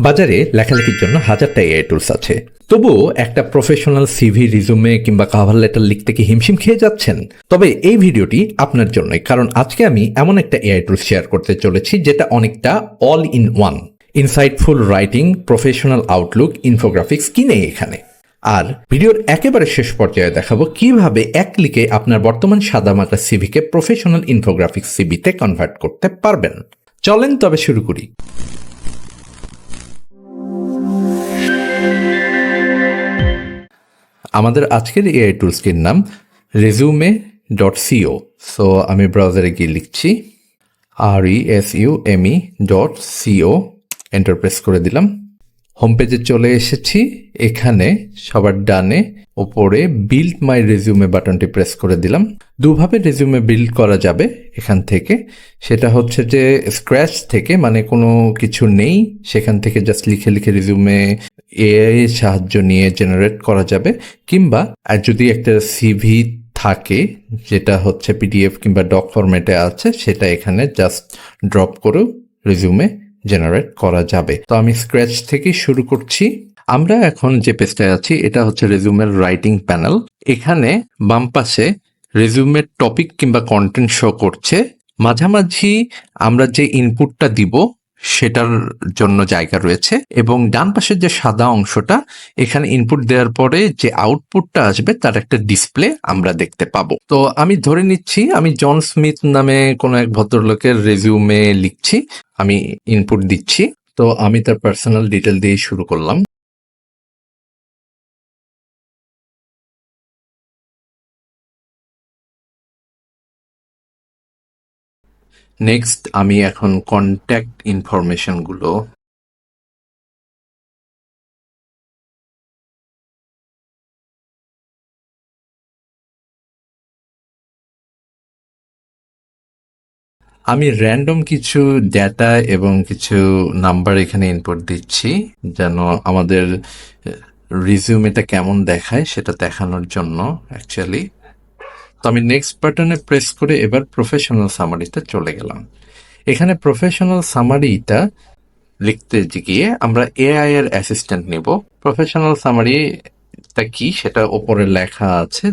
বাজারে লেখালেখির জন্য হাজারটা এআই টুলস আছে, তবুও একটা প্রফেশনাল সিভি, রিজুমে কিংবা কভার লেটার লিখতে কি হিমশিম খেয়ে যাচ্ছেন? তবে এই ভিডিওটি আপনার জন্যই, কারণ আজকে আমি এমন একটা এআই টুল শেয়ার করতে চলেছি যেটা অনেকটা all in one. Insightful writing, professional Outlook, infographics কি নেই এখানে। আর ভিডিওর একেবারে শেষ পর্যায়ে দেখাবো কিভাবে এক ক্লিকে আপনার বর্তমান সাদামাটা সিভিকে প্রফেশনাল ইনফোগ্রাফিক্স সিভিতে কনভার্ট করতে পারবেন। চলেন তবে শুরু করি। আমাদের আজকের এআই টুলসটির নাম resume.co। সো আমি ব্রাউজারে গিয়ে লিখছি resume.co, এন্টার প্রেস করে দিলাম। হোম পেজে চলে এসেছি। এখানে সবার ডানে ওপরে বিল্ড মাই রেজিউমে বাটনটি প্রেস করে দিলাম। দুভাবে রেজিউমে বিল্ড করা যাবে এখান থেকে। সেটা হচ্ছে যে স্ক্র্যাচ থেকে, মানে কোনো কিছু নেই, সেখান থেকে জাস্ট লিখে লিখে রেজিউমে এআই এর সাহায্য নিয়ে জেনারেট করা যাবে। কিংবা আর যদি একটা সিভি থাকে যেটা হচ্ছে পিডিএফ কিংবা ডক ফরম্যাটে আছে, সেটা এখানে জাস্ট ড্রপ করেও রেজিউমে জেনারেট করা যাবে। তো আমি স্ক্র্যাচ থেকে শুরু করছি। আমরা এখন যে পেজটায় আছি এটা হচ্ছে রেজিউমের রাইটিং প্যানেল। এখানে বাম পাশে রেজিউমের টপিক কিংবা কন্টেন্ট শো করছে। মাঝামাঝি আমরা যে ইনপুটটা দিব সেটার জন্য জায়গা রয়েছে, এবং ডান পাশের যে সাদা অংশটা, এখানে ইনপুট দেওয়ার পরে যে আউটপুটটা আসবে তার একটা ডিসপ্লে আমরা দেখতে পাবো। তো আমি ধরে নিচ্ছি আমি জন স্মিথ নামে কোনো এক ভদ্রলোকের রেজিউমে লিখছি, আমি ইনপুট দিচ্ছি। তো আমি তার পার্সোনাল ডিটেল দিয়ে শুরু করলাম। নেক্সট আমি এখন কন্ট্যাক্ট ইনফরমেশনগুলো আমি র্যান্ডম কিছু ডেটা এবং কিছু নাম্বার এখানে ইনপুট দিচ্ছি, যেন আমাদের রিজিউমেটা কেমন দেখায় সেটা দেখানোর জন্য অ্যাকচুয়ালি। তো আমি নেক্সট বাটনে প্রেস করে এবার প্রফেশনাল সামারিতে চলে গেলাম। এখানে প্রফেশনাল সামারিটা লিখতে গিয়ে আমরা এআই এর অ্যাসিস্ট্যান্ট নিব। প্রফেশনাল সামারিটা কি সেটা ওপরে লেখা আছে,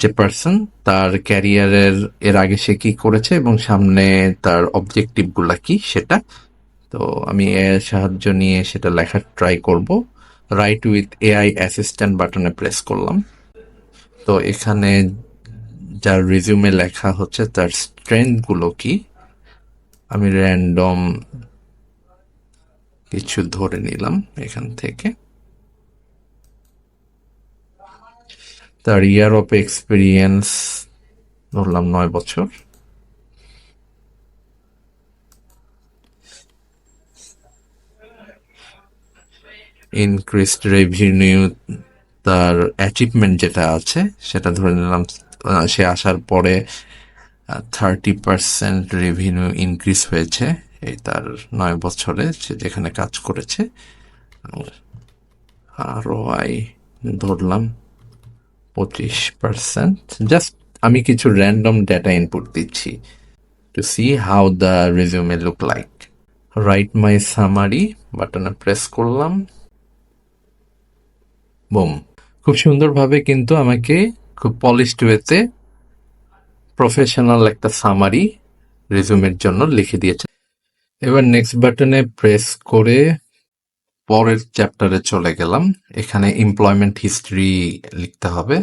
যে পার্সন তার ক্যারিয়ারের এর আগে সে কি করেছে এবং সামনে তার অবজেক্টিভ গুলা কি সেটা। তো আমি এআই এর সাহায্য নিয়ে সেটা লেখার ট্রাই করব। রাইট উইথ এআই অ্যাসিস্ট্যান্ট বাটনে প্রেস করলাম। তো এখানে যার রিজিউমে লেখা হচ্ছে তার স্ট্রেংথ গুলো কি, আমি র্যান্ডম কিছু ধরে নিলাম এখান থেকে। তার ইয়ার অফ এক্সপিরিয়েন্স ধরলাম 9 বছর। ইনক্রিজড রেভিনিউ, তার অ্যাচিভমেন্ট যেটা আছে সেটা ধরে নিলাম সে আসার পরে 30% রেভিনিউ ইনক্রিজ হয়েছে এই তার 9 বছরে সে যেখানে কাজ করেছে। আরওআই ধরলাম 25%। জাস্ট আমি কিছু র্যান্ডম ডেটা ইনপুট দিচ্ছি to see how the resume look like. Right my summary বাটনে প্রেস করলাম। বুম, খুব সুন্দরভাবে কিন্তু আমাকে খুব পলিশড ওয়েতে প্রফেশনাল একটা সামারি রেজিউমের জন্য লিখে দিয়েছে। এবার নেক্সট বাটনে প্রেস করে পরের চ্যাপ্টারে চলে গেলাম। এখানে এমপ্লয়মেন্ট হিস্ট্রি লিখতে হবে।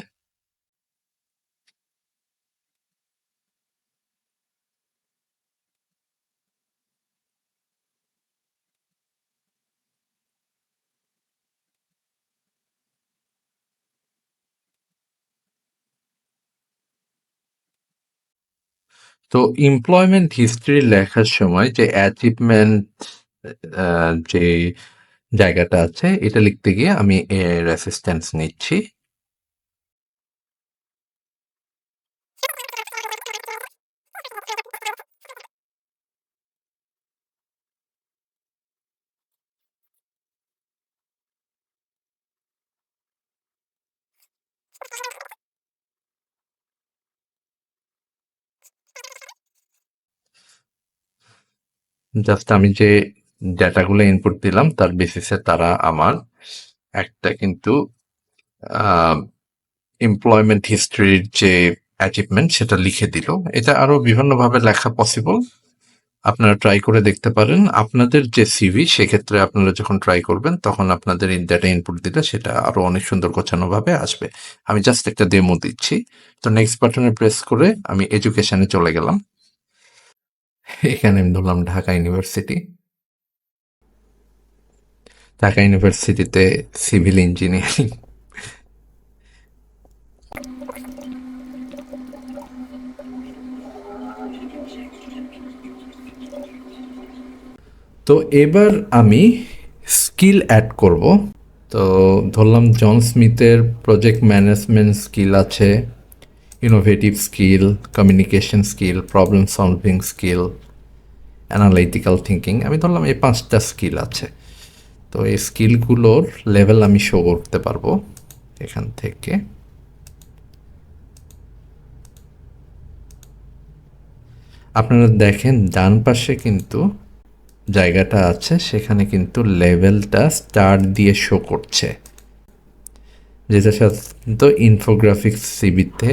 তো এমপ্লয়মেন্ট হিস্ট্রি লেখার সময় যে অ্যাচিভমেন্ট যে জায়গাটা আছে এটা লিখতে গিয়ে আমি এর অ্যাসিস্ট্যান্স নিচ্ছি। জাস্ট আমি যে ডেটাগুলো ইনপুট দিলাম তার বেসিসে তারা আমার একটা কিন্তু এমপ্লয়মেন্ট হিস্ট্রির যে অ্যাচিভমেন্ট সেটা লিখে দিল। এটা আরো বিভিন্নভাবে লেখা পসিবল, আপনারা ট্রাই করে দেখতে পারেন। আপনাদের যে সিভি সেক্ষেত্রে আপনারা যখন ট্রাই করবেন তখন আপনাদের ডেটা ইনপুট দিলে সেটা আরো অনেক সুন্দর গোছানোভাবে আসবে। আমি জাস্ট একটা ডেমো দিচ্ছি। তো নেক্সট বাটনে প্রেস করে আমি এডুকেশনে চলে গেলাম। এখানে আমি ধরলাম ঢাকা ইউনিভার্সিটি। ঢাকা ইউনিভার্সিটিতে সিভিল ইঞ্জিনিয়ারিং। তো এবার আমি স্কিল অ্যাড করব। তো ধরলাম জন স্মিথের প্রজেক্ট ম্যানেজমেন্ট স্কিল আছে, innovative skill, communication skill, problem solving skill, analytical thinking. আমি ধরলাম এই 5টা স্কিল আছে। তো এই স্কিলগুলোর লেভেল আমি শো করতে পারবো এখান থেকে। আপনারা দেখেন ডান পাশে কিন্তু জায়গাটা আছে, সেখানে কিন্তু লেভেলটা স্টার দিয়ে শো করছে, যেটা সাধারণত ইনফোগ্রাফিক্স সিবিতে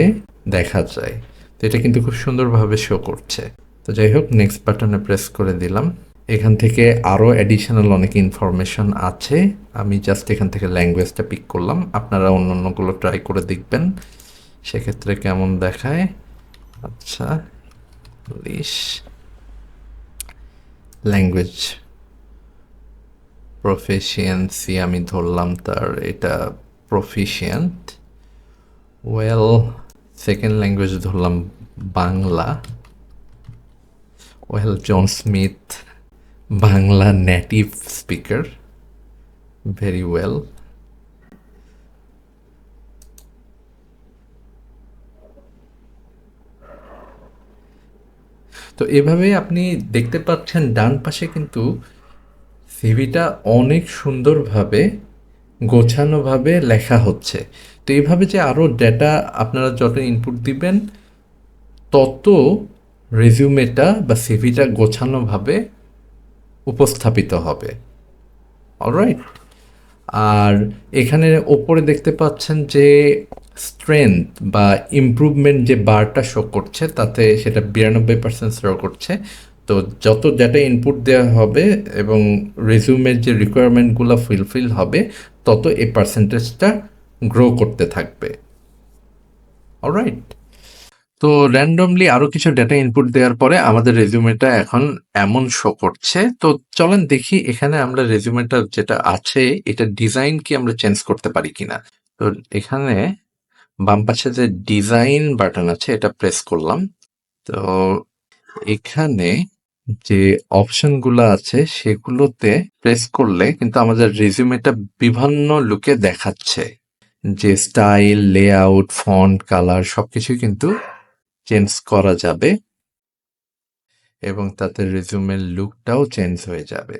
দেখা যায়। তো এটা কিন্তু খুব সুন্দরভাবে শো করছে। তো যাই হোক, নেক্সট বাটনে প্রেস করে দিলাম। এখান থেকে আরও অ্যাডিশনাল অনেক ইনফরমেশন আছে। আমি জাস্ট এখান থেকে ল্যাঙ্গুয়েজটা পিক করলাম, আপনারা অন্যান্যগুলো ট্রাই করে দেখবেন সেক্ষেত্রে কেমন দেখায়। আচ্ছা, ল্যাঙ্গুয়েজ প্রফিসিয়েন্সি আমি ধরলাম তার এটা প্রফিসিয়েন্ট। ওয়েল, সেকেন্ড ল্যাঙ্গুয়েজ ধরলাম Bangla. Well, John Smith Bangla native speaker, very well. তো এভাবে আপনি দেখতে পাচ্ছেন ডান পাশে কিন্তু সিভিটা অনেক সুন্দরভাবে গোছানোভাবে লেখা হচ্ছে। তো এইভাবে যে আরও ডেটা আপনারা যত ইনপুট দিবেন তত রেজিউমেটা বা সিভিটা গোছানোভাবে উপস্থাপিত হবে। অলরাইট। আর এখানে ওপরে দেখতে পাচ্ছেন যে স্ট্রেংথ বা ইমপ্রুভমেন্ট যে বারটা শো করছে তাতে সেটা 92% শো করছে। তো যত ডেটা ইনপুট দেওয়া হবে এবং রেজিউমের যে রিকোয়ারমেন্টগুলো ফুলফিল হবে তত এই পার্সেন্টেজটা গ্রো করতে থাকবে। অলরাইট। তো র্যান্ডমলি আরো কিছু ডেটা ইনপুট দেওয়ার পরে আমাদের রেজিউমেটা এখন এমন শো করছে। তো চলেন দেখি এখানে আমরা রেজিউমেটা যেটা আছে এটা ডিজাইন কি আমরা চেঞ্জ করতে পারি কিনা। তো এখানে বাম পাশে যে ডিজাইন বাটন আছে এটা প্রেস করলাম। তো এখানে যে অপশনগুলো আছে সেগুলোতে প্রেস করলে কিন্তু আমাদের রেজিউমেটা বিভিন্ন লুকে দেখাচ্ছে, যে স্টাইল, লেআউট, ফন্ট, কালার সবকিছুই কিন্তু চেঞ্জ করা যাবে এবং তাতে রেজিউমের লুকটাও চেঞ্জ হয়ে যাবে।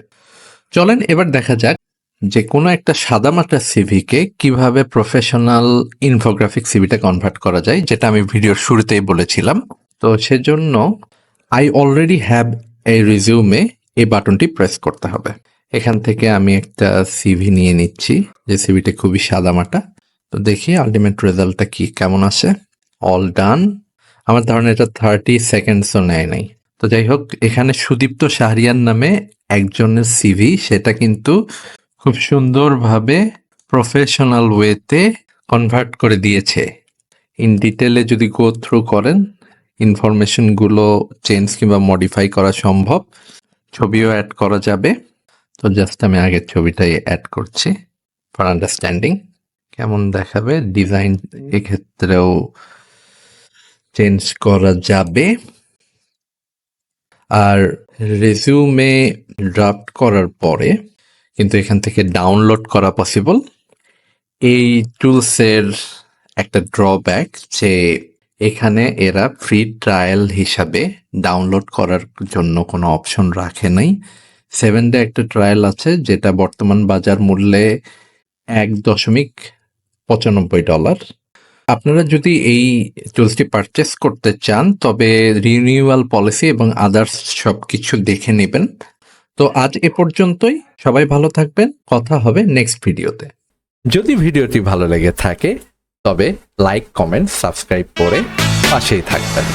চলেন এবার দেখা যাক যে কোনো একটা সাদামাটা সিভিকে কিভাবে প্রফেশনাল ইনফোগ্রাফিক সিভিটা কনভার্ট করা যায়, যেটা আমি ভিডিওর শুরুতেই বলেছিলাম। তো সেজন্য I already have a resume এই বাটনটি প্রেস করতে হবে। এখান থেকে আমি একটা সিভি নিয়ে নিচ্ছি, যে সিভিটা খুবই সাদামাটা। তো দেখি আলটিমেট রেজাল্টটা কি কেমন আসে। All done. আমার ধারণা এটা 30 সেকেন্ডসও নেয় নাই। তো যাই হোক, এখানে সুদীপ্ত শাহরিয়ার নামে একজনের সিভি, সেটা কিন্তু খুব সুন্দরভাবে প্রফেশনাল ওয়েতে কনভার্ট করে দিয়েছে। ইন ডিটেলে যদি গো থ্রু করেন ইনফরমেশনগুলো চেঞ্জ কিংবা মডিফাই করা সম্ভব, ছবিও অ্যাড করা যাবে। তো জাস্ট আমি আগের ছবিটাই অ্যাড করছি ফর আন্ডারস্ট্যান্ডিং। কেমন দেখাবে ডিজাইন এক্ষেত্রেও চেঞ্জ করা যাবে। আর রেজিউমে ড্রাফট করার পরে কিন্তু এখান থেকে ডাউনলোড করা পসিবল। এই টুলসের একটা ড্রব্যাক যে এখানে এরা ফ্রি ট্রায়াল হিসাবে ডাউনলোড করার জন্য কোনো অপশন রাখে নাই। 7 ডে একটা ট্রায়াল আছে যেটা বর্তমান বাজার মূল্যে $1.95। আপনারা যদি এই টুলসটি পারচেস করতে চান তবে রিনিউয়াল পলিসি এবং আদার্স সব কিছু দেখে নেবেন। তো আজ এ পর্যন্তই। সবাই ভালো থাকবেন, কথা হবে নেক্সট ভিডিওতে। যদি ভিডিওটি ভালো লেগে থাকে তবে লাইক, কমেন্ট, সাবস্ক্রাইব করে পাশেই থাকবেন।